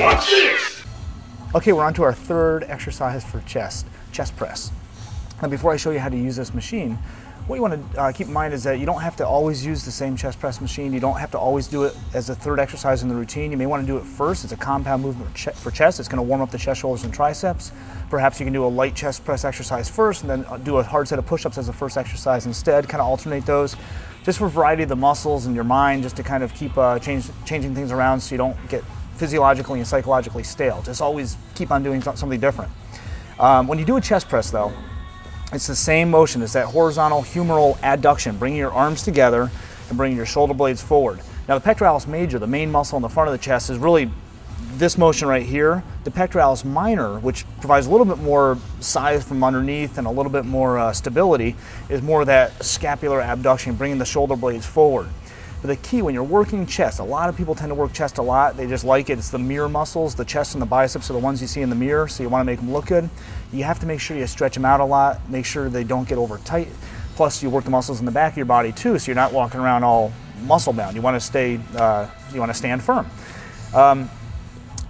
Watch this! Okay, we're on to our third exercise for chest press. And before I show you how to use this machine, what you want to keep in mind is that you don't have to always use the same chest press machine. You don't have to always do it as a third exercise in the routine. You may want to do it first. It's a compound movement for chest. It's going to warm up the chest, shoulders, and triceps. Perhaps you can do a light chest press exercise first and then do a hard set of push-ups as a first exercise instead. Kind of alternate those just for variety of the muscles and your mind, just to kind of keep changing things around so you don't get physiologically and psychologically stale. Just always keep on doing something different. When you do a chest press though, it's the same motion. It's that horizontal humeral adduction, bringing your arms together and bringing your shoulder blades forward. Now the pectoralis major, the main muscle in the front of the chest, is really this motion right here. The pectoralis minor, which provides a little bit more size from underneath and a little bit more stability, is more that scapular abduction, bringing the shoulder blades forward. But the key when you're working chest, a lot of people tend to work chest a lot. They just like it. It's the mirror muscles. The chest and the biceps are the ones you see in the mirror, so you want to make them look good. You have to make sure you stretch them out a lot, make sure they don't get over tight. Plus you work the muscles in the back of your body too, so you're not walking around all muscle bound. You want to stay, you want to stand firm.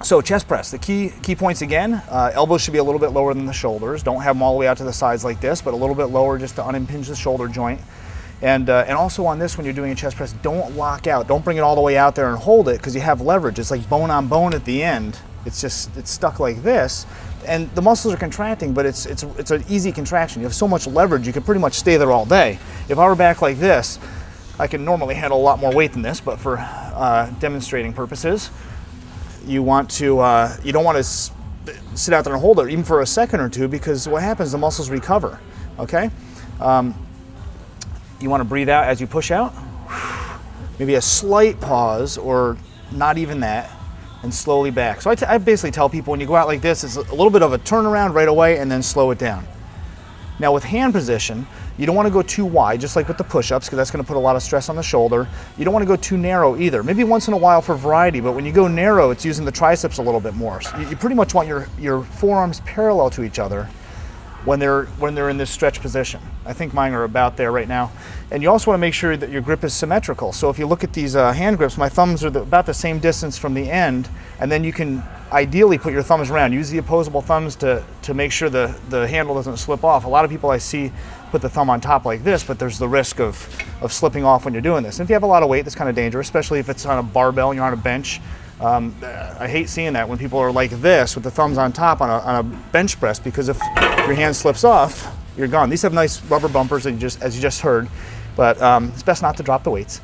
So chest press, the key points again, elbows should be a little bit lower than the shoulders. Don't have them all the way out to the sides like this, but a little bit lower just to unimpinge the shoulder joint. And also on this, when you're doing a chest press, don't lock out. Don't bring it all the way out there and hold it, because you have leverage. It's like bone on bone at the end. It's stuck like this. And the muscles are contracting, but it's an easy contraction. You have so much leverage, you can pretty much stay there all day. If I were back like this, I can normally handle a lot more weight than this, but for demonstrating purposes, you want to, you don't want to sit out there and hold it even for a second or two, because what happens, the muscles recover, okay? You want to breathe out as you push out. Maybe a slight pause, or not even that, and slowly back. So I basically tell people when you go out like this, it's a little bit of a turnaround right away and then slow it down. Now with hand position, you don't want to go too wide, just like with the push-ups, because that's going to put a lot of stress on the shoulder. You don't want to go too narrow either. Maybe once in a while for variety, but when you go narrow, it's using the triceps a little bit more. So you pretty much want your forearms parallel to each other when they're in this stretch position. I think mine are about there right now. And you also want to make sure that your grip is symmetrical. So if you look at these hand grips, my thumbs are about the same distance from the end, and then you can ideally put your thumbs around. Use the opposable thumbs to make sure the handle doesn't slip off. A lot of people I see put the thumb on top like this, but there's the risk of slipping off when you're doing this. And if you have a lot of weight, that's kind of dangerous, especially if it's on a barbell and you're on a bench. I hate seeing that when people are like this with the thumbs on top on a bench press, because if your hand slips off, you're gone. These have nice rubber bumpers, as you just heard, but it's best not to drop the weights.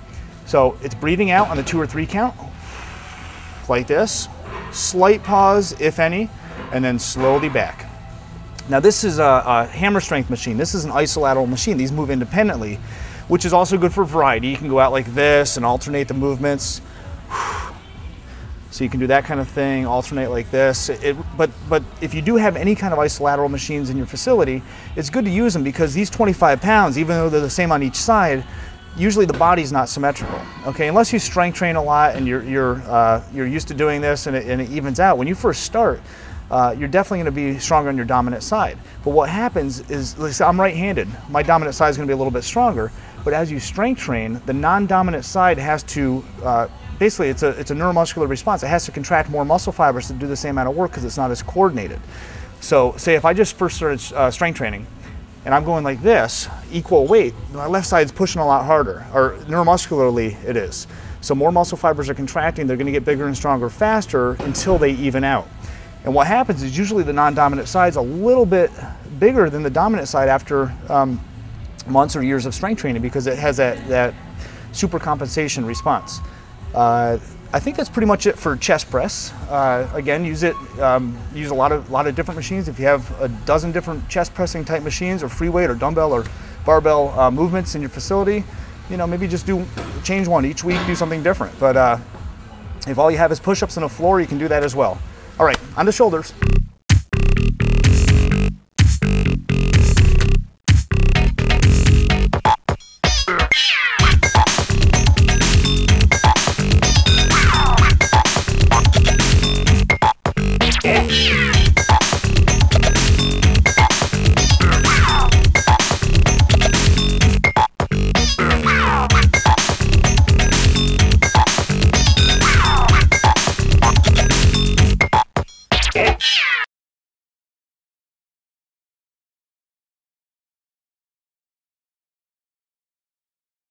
So it's breathing out on the 2 or 3 count, like this, slight pause, if any, and then slowly back. Now this is a hammer strength machine. This is an isolateral machine. These move independently, which is also good for variety. You can go out like this and alternate the movements. So you can do that kind of thing, alternate like this. But if you do have any kind of isolateral machines in your facility, it's good to use them, because these 25 pounds, even though they're the same on each side, usually the body's not symmetrical. Okay, unless you strength train a lot and you're used to doing this and it evens out. When you first start, you're definitely going to be stronger on your dominant side. But what happens is, like I said, I'm right-handed. My dominant side is going to be a little bit stronger. But as you strength train, the non-dominant side has to basically, it's a neuromuscular response. It has to contract more muscle fibers to do the same amount of work, because it's not as coordinated. So say if I just first started strength training and I'm going like this, equal weight, my left side's pushing a lot harder, or neuromuscularly it is. So more muscle fibers are contracting, they're gonna get bigger and stronger faster until they even out. And what happens is usually the non-dominant side's a little bit bigger than the dominant side after months or years of strength training, because it has that supercompensation response. I think that's pretty much it for chest press. Again, use a lot of different machines. If you have a dozen different chest pressing type machines, or free weight or dumbbell or barbell movements in your facility, you know, maybe just change one each week, do something different. But if all you have is push-ups and a floor, you can do that as well. All right, on to shoulders.